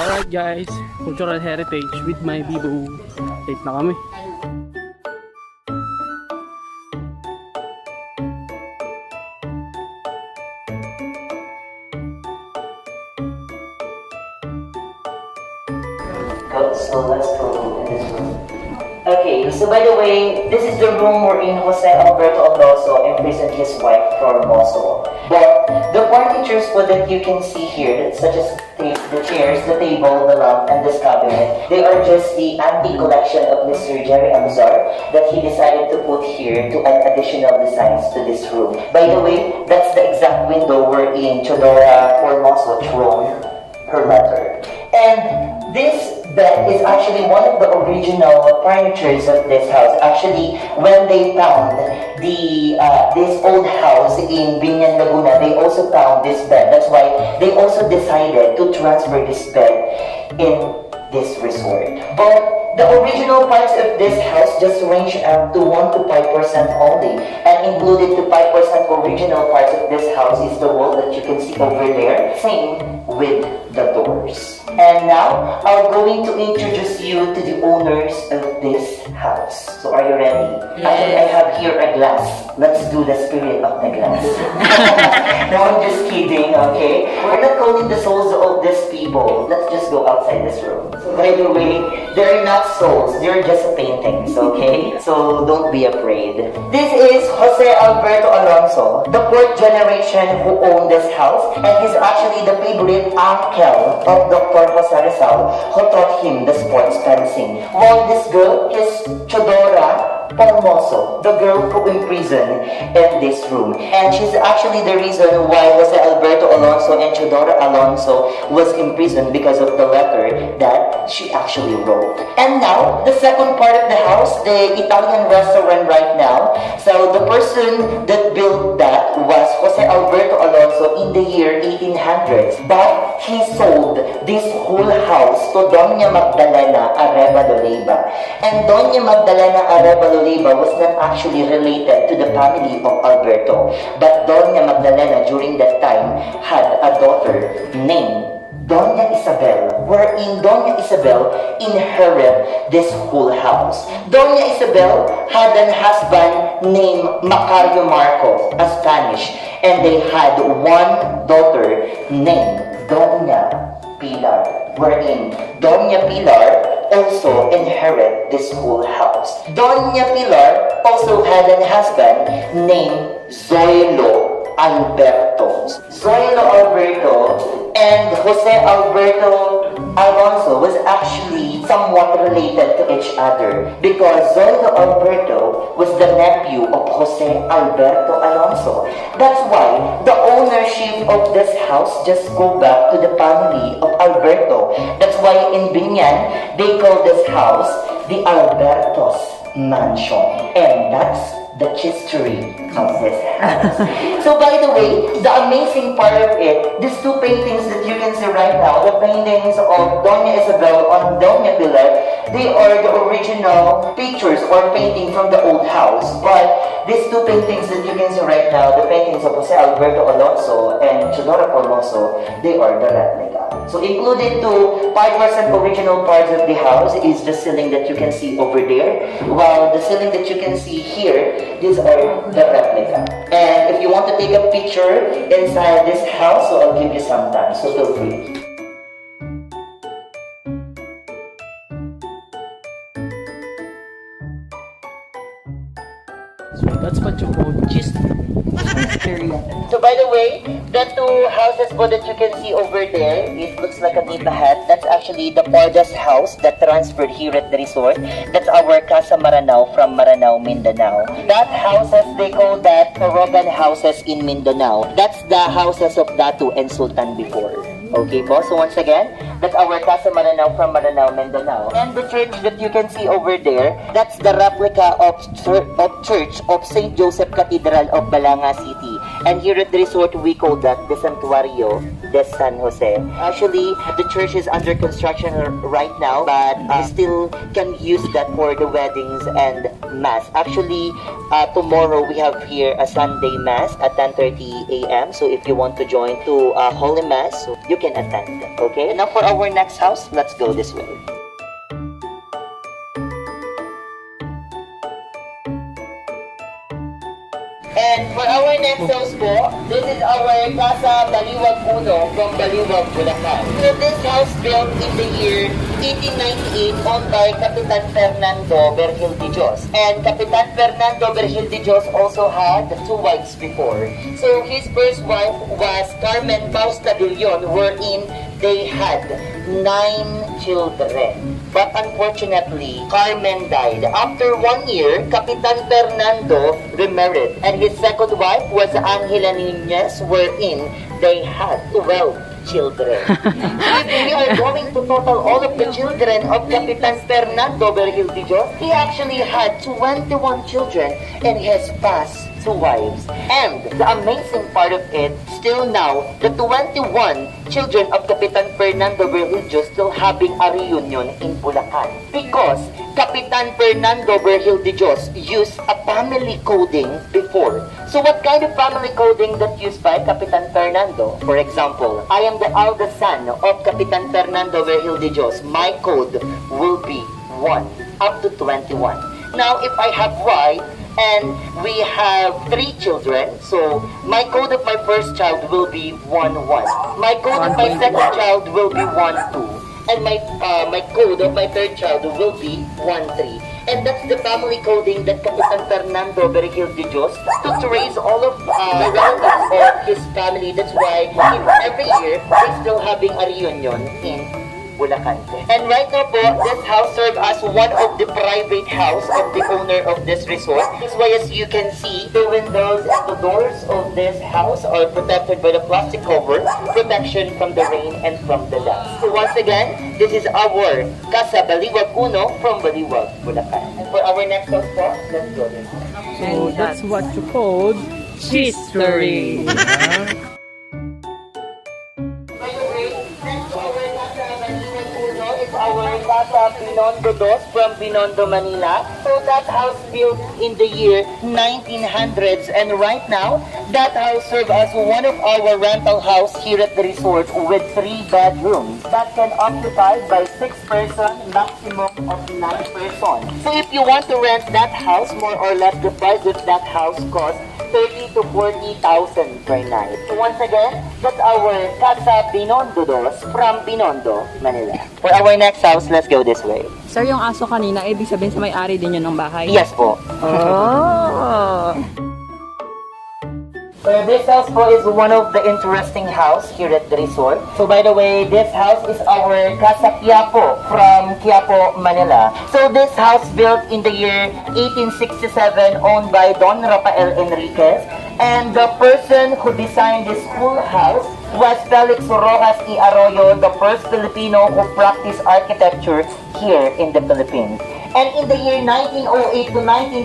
Alright guys, cultural heritage with my bibo. Late na kami. So let's go in this room. Okay, so by the way, this is the room wherein Jose Alberto Alonso imprisoned his wife Formoso. But the furnitures that you can see here, such as the chairs, the table, the lamp, and this cabinet, they are just the antique collection of Mr. Jerry Amzar that he decided to put here to add additional designs to this room. By the way, that's the exact window wherein Chodora Formoso thrown her letter. And this bed is actually one of the original furnitures of this house. Actually, when they found this old house in Binyan, Laguna, they also found this bed. That's why they also decided to transfer this bed in this resort. But the original parts of this house just range up to 1 to 5% only. And included to 5% original parts of this house is the wall that you can see over there. Same with the doors. And now, I'm going to introduce you to the owners of this house. So are you ready? Yes. Actually, I have here a glass. Let's do the spirit of the glass. No, I'm just kidding, okay? We're not calling the souls of these people. Let's just go outside this room. So by the way, they're not souls. They're just paintings, okay? So don't be afraid. This is Jose Alberto Alonso, the 4th generation who owned this house. And he's actually the favorite uncle of Dr. Jose Rizal, who taught him the sports fencing. While this girl is Chodora Formoso, the girl who imprisoned in this room. And she's actually the reason why Jose Alberto Alonso and Chodora Alonso was imprisoned, because of the letter that she actually wrote. And now, the second part of the house, the Italian restaurant right now. So the person that built that was Jose Alberto Alonso in the year 1800s. But he sold this whole house to Doña Magdalena Arevalo Leyva. And Doña Magdalena Arevalo Leyva was not actually related to the family of Alberto. But Doña Magdalena during that time had a daughter named Doña Isabel, wherein Doña Isabel inherited this whole house. Doña Isabel had an husband named Macario Marco, a Spanish, and they had one daughter named Doña Pilar, wherein Doña Pilar also inherited this whole house. Doña Pilar also had an husband named Zoilo Alberto. Zoilo Alberto and Jose Alberto Alonso was actually somewhat related to each other, because Zoilo Alberto was the nephew of Jose Alberto Alonso. That's why the ownership of this house just go back to the family of Alberto. That's why in Binyan, they call this house the Alberto's Mansion. And that's the history of this house. So by the way, the amazing part of it, these two paintings that you can see right now, the paintings of Doña Isabel and Doña Pilar, they are the original pictures or painting from the old house. But these two paintings that you can see right now, the paintings of Jose Alberto Alonso and Chodora Formoso, they are the replica. So included to 5% original parts of the house is the ceiling that you can see over there, while the ceiling that you can see here, these are the replica. And if you want to take a picture inside this house, so I'll give you some time, so feel free. So that's what you call gist. So by the way, the two houses that you can see over there, it looks like a Nipa hat. That's actually the Pardas house that transferred here at the resort. That's our Casa Maranao from Maranao, Mindanao. That houses, they call that Torogan houses in Mindanao. That's the houses of Datu and Sultan before. Okay po, so once again, that's our Casa Maranao from Maranao, Mindanao. And the church that you can see over there, that's the replica of Church of St. Joseph Cathedral of Balanga City. And here at the resort, we call that the Santuario de San Jose. Actually, the church is under construction right now, but still can use that for the weddings and mass. Actually, tomorrow we have here a Sunday mass at 10:30 a.m. So if you want to join to Holy Mass, you can attend. Okay? Now for our next house, let's go this way. And for our next house po, this is our Casa Baliwag Uno from Baliwag, Bulacan. So this house built in the year 1898 owned by Capitan Fernando Bergil de Dios. And Capitan Fernando Bergil de Dios also had 2 wives before. So his first wife was Carmen Bausta de Leon, wherein they had 9 children. But unfortunately, Carmen died. After 1 year, Capitan Fernando remarried, and his second wife was Angela Nunez, wherein they had 12 children. If we are going to total all of the children of Capitan Fernando Bergil de Dios, he actually had 21 children and has passed 2 wives. And the amazing part of it, still now, the 21 children of Capitan Fernando Bergil de Dios still having a reunion in Bulacan. Because Capitan Fernando Bergil de Dios used a family coding before. So what kind of family coding that used by Capitan Fernando? For example, I am the eldest son of Capitan Fernando Bergil de Dios. My code will be 1 up to 21. Now, if I have Y, and we have 3 children, so my code of my first child will be 1-1. My code of my second child will be 1-2. And my code of my third child will be 1-3. And that's the family coding that Capitan Fernando Bergil de Dios took to raise all of the relatives of his family. That's why every year, he's still having a reunion in Bulacan. And right now po, this house serves as one of the private house of the owner of this resort. This way, as you can see, the windows and the doors of this house are protected by the plastic cover, protection from the rain and from the dust. So once again, this is our Casa Baliwag Uno from Baliwag, Bulacan. And for our next house po, let's go there. So that's what you called history. Our Casa Binondo Dos from Binondo, Manila. So that house built in the year 1900s, and right now that house serves as one of our rental house here at the resort with 3 bedrooms that can occupy by 6 person, maximum of 9 person. So if you want to rent that house, more or less the price of that house costs 30 to 40,000 per night. So once again, that's our Casa Binondo Dos from Binondo, Manila. For our next house, let's go this way. Sir, yung aso kanina, ibig sabihin sa may-ari din yun ng bahay? Yes po. Oh! So this house po is one of the interesting house here at the resort. So by the way, this house is our Casa Quiapo from Quiapo, Manila. So this house built in the year 1867, owned by Don Rafael Enriquez. And the person who designed this whole house was Felix Rojas y Arroyo, the first Filipino who practiced architecture here in the Philippines. And in the year 1908 to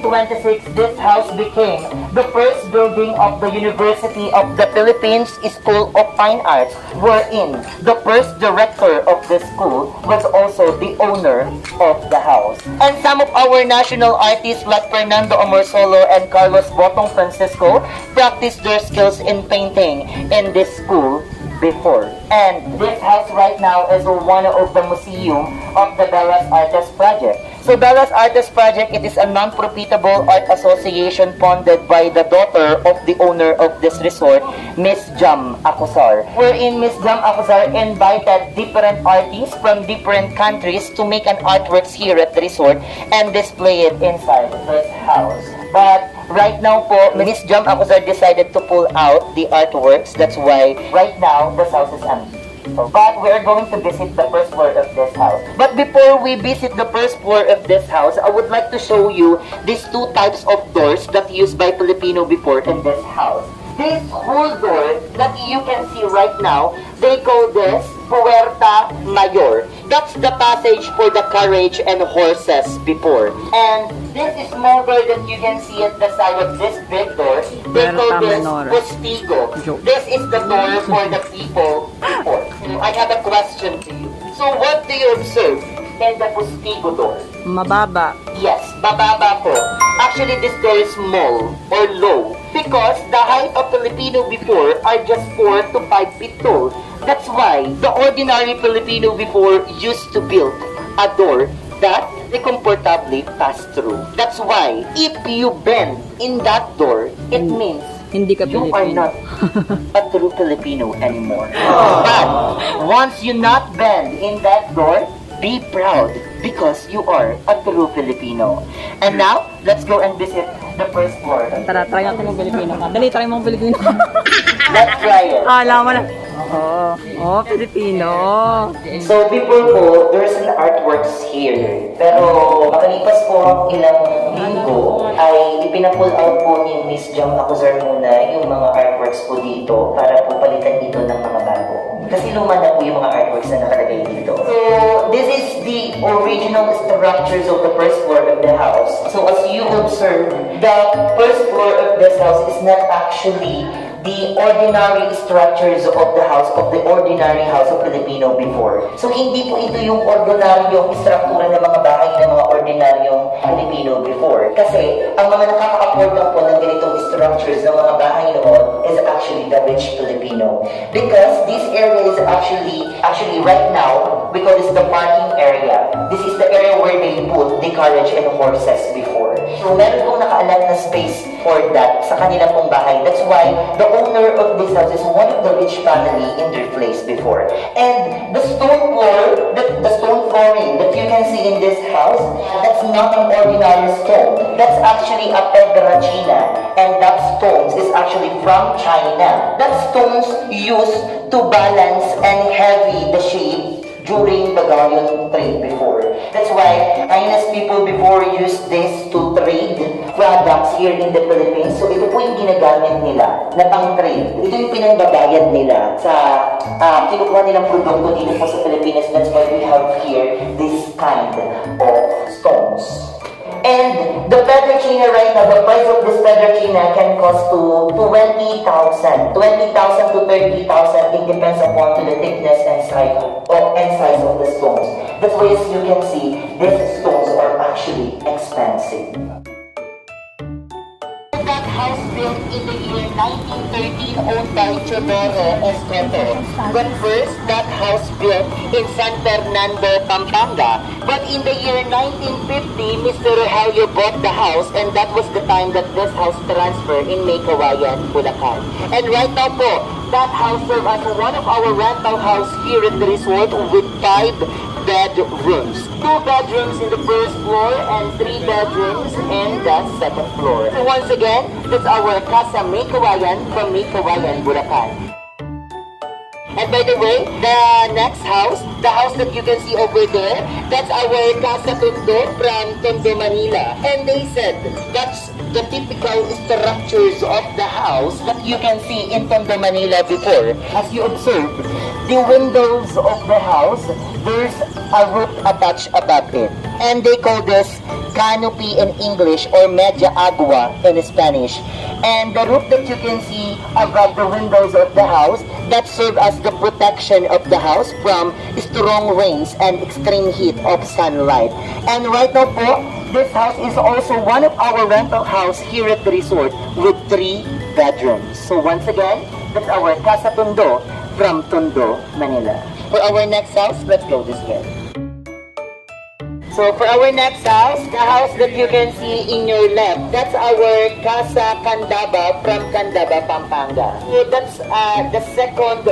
1926, this house became the first building of the University of the Philippines School of Fine Arts, wherein the first director of the school was also the owner of the house. And some of our national artists like Fernando Amorsolo and Carlos Botong Francisco practiced their skills in painting in this school before. And this house right now is one of the museum of the Bellas Artes Project. So Bellas Artes Project, it is a non-profitable art association funded by the daughter of the owner of this resort, Miss Jam Acosar. Wherein Miss Jam Acosar invited different artists from different countries to make an artworks here at the resort and display it inside this house. But right now po, Miss Jam Acosar decided to pull out the artworks. That's why right now this house is empty. But we are going to visit the first floor of this house. But before we visit the first floor of this house, I would like to show you these 2 types of doors that used by Filipino before in this house. This whole door that you can see right now, they call this Puerta Mayor. That's the passage for the carriage and horses before. And this small door that you can see at the side of this big door, they call Berta this Menor. postigo. Joke. This is the door for the people before. I have a question to you. So what do you observe in the postigo door? Mababa. Yes, bababa po. Actually, this door is small or low because the height of Filipino before are just 4 to 5 feet tall. That's why the ordinary Filipino before used to build a door that they comfortably pass through. That's why if you bend in that door, it means Hindi ka you are Pilipino. not a true Filipino anymore. But once you not bend in that door, be proud because you are a true Filipino. And now, let's go and visit the first floor. Tara, try natin mong Pilipino ka. Dali, try mong Pilipino. Let's try it. Alam mo na. Oo. Oh, Pilipino. So before po, there's an artworks here. Pero makalipas po ang ilang linggo, ay ipinapull out po ni Miss Jam Acuzar muna yung mga artworks po dito para po palitan ito ng mga bago. Kasi luma na po yung mga artworks na nakalagay dito. So this is the original structures of the first floor of the house. So as you observe, the first floor of this house is not actually the ordinary structures of the house, of the ordinary house of Filipino before. So hindi po ito yung ordinaryong struktura ng mga bahay ng mga ordinaryong Filipino before. Kasi ang mga nakaka-afford lang po ng ganitong structures ng mga bahay noon is actually the rich Filipino. Because this area is actually right now, we call this the parking area. This is the area where they put the carriage and horses before. So meron pong nakaalat na space for that sa kanila pong bahay. That's why the owner of this house is one of the rich family in their place before. And the stone floor, the stone flooring that you can see in this house, that's not an ordinary stone. That's actually a pedra china. And that stones is actually from China. That stones used to balance and heavy the shape during the galleon trade before. That's why Chinese people before used this to trade products here in the Philippines. So ito po yung ginagamit nila na pang-trade. Ito yung pinangbabayad nila sa kinukuha nilang produkto dito po sa Pilipinas. That's why we have here this kind of stones. And the pedricina right now, the price of this pedricina can cost to 20,000 to 30,000. It depends upon to the thickness and size of the stones. That's why as you can see, these stones are actually expensive. That house built in the year 1913 owned by Teodoro Escoto. But first, that house built in San Fernando, Pampanga. But in the year 1950, Mr. Rogelio bought the house and that was the time that this house transferred in May Kawayan, Bulacan. And right now po, that house serves as one of our rental house here at the resort with 5 bedrooms. 2 bedrooms in the first floor and 3 bedrooms in the second floor. So once again, that's our Casa May Kawayan from May Kawayan, Bulacan. And by the way, the next house, the house that you can see over there, that's our Casa Tondo from Tondo, Manila. And they said that's the typical structures of the house that you can see in Tondo, Manila before. As you observe, the windows of the house, there's a roof attached above it. And they call this canopy in English or media agua in Spanish. And the roof that you can see above the windows of the house, that serve as the protection of the house from strong rains and extreme heat of sunlight. And right now po, this house is also one of our rental house here at the resort with 3 bedrooms. So once again, that's our Casa Tondo from Tondo, Manila. For our next house, let's go this way. So for our next house, the house that you can see in your left, that's our Casa Candaba from Candaba, Pampanga. So that's the second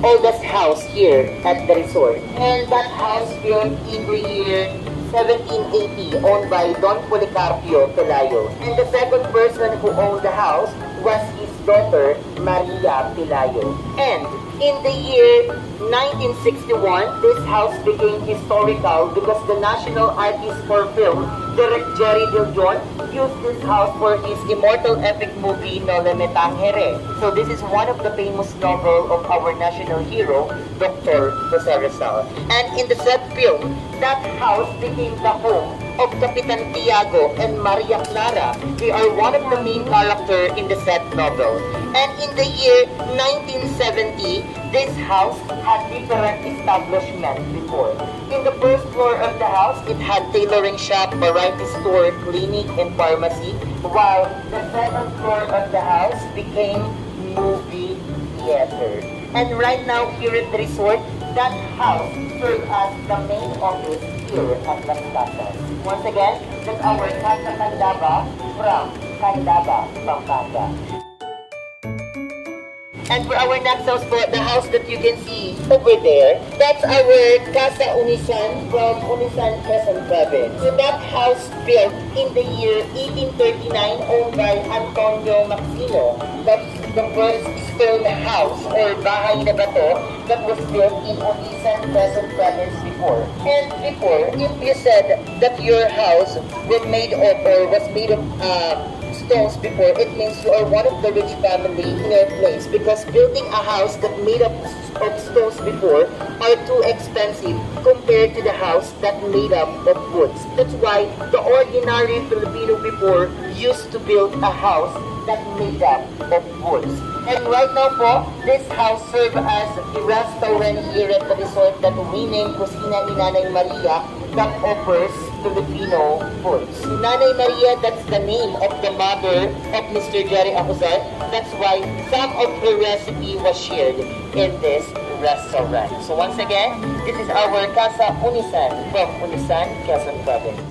oldest house here at the resort. And that house built in the year 1780, owned by Don Policarpio Pelayo. And the second person who owned the house was his daughter, Maria Pelayo. And in the year 1961, this house became historical because the National Artist for Film Direct Jerry Diljon used this house for his immortal epic movie Nole Me Tangere. So this is one of the famous novel of our national hero, Dr. Jose Rizal. And in the said film, that house became the home of Capitan Tiago and Maria Clara. They are one of the main characters in the said novel. And in the year 1970, this house had different establishments before. In the first floor of the house, it had tailoring shop, variety store, clinic, and pharmacy, while the second floor of the house became movie theater. And right now, here at the resort, that house serves as the main office here at Las Casas. Once again, that's our Casa Candaba from Candaba, Pampanga. And for our next house po, the house that you can see over there, that's our Casa Unisan from Unisan, Quezon Province. So that house built in the year 1839 owned by Antonio Maxino. That's the first stone house or bahay na bato that was built in Unisan, Quezon Province before. And before, if you said that your house was made of stones before, it means you are one of the rich family in your place, because building a house that made up of stones before are too expensive compared to the house that made up of woods. That's why the ordinary Filipino before used to build a house that made up of woods. And right now po, this house serves as a restaurant here at the resort that we named Kusina ni Nanay Maria, that offers Filipino foods. Nanay Maria, that's the name of the mother of Mr. Jerry Acuzar. That's why some of her recipe was shared in this restaurant. So once again, this is our Casa Unisan from Unisan, Quezon Province.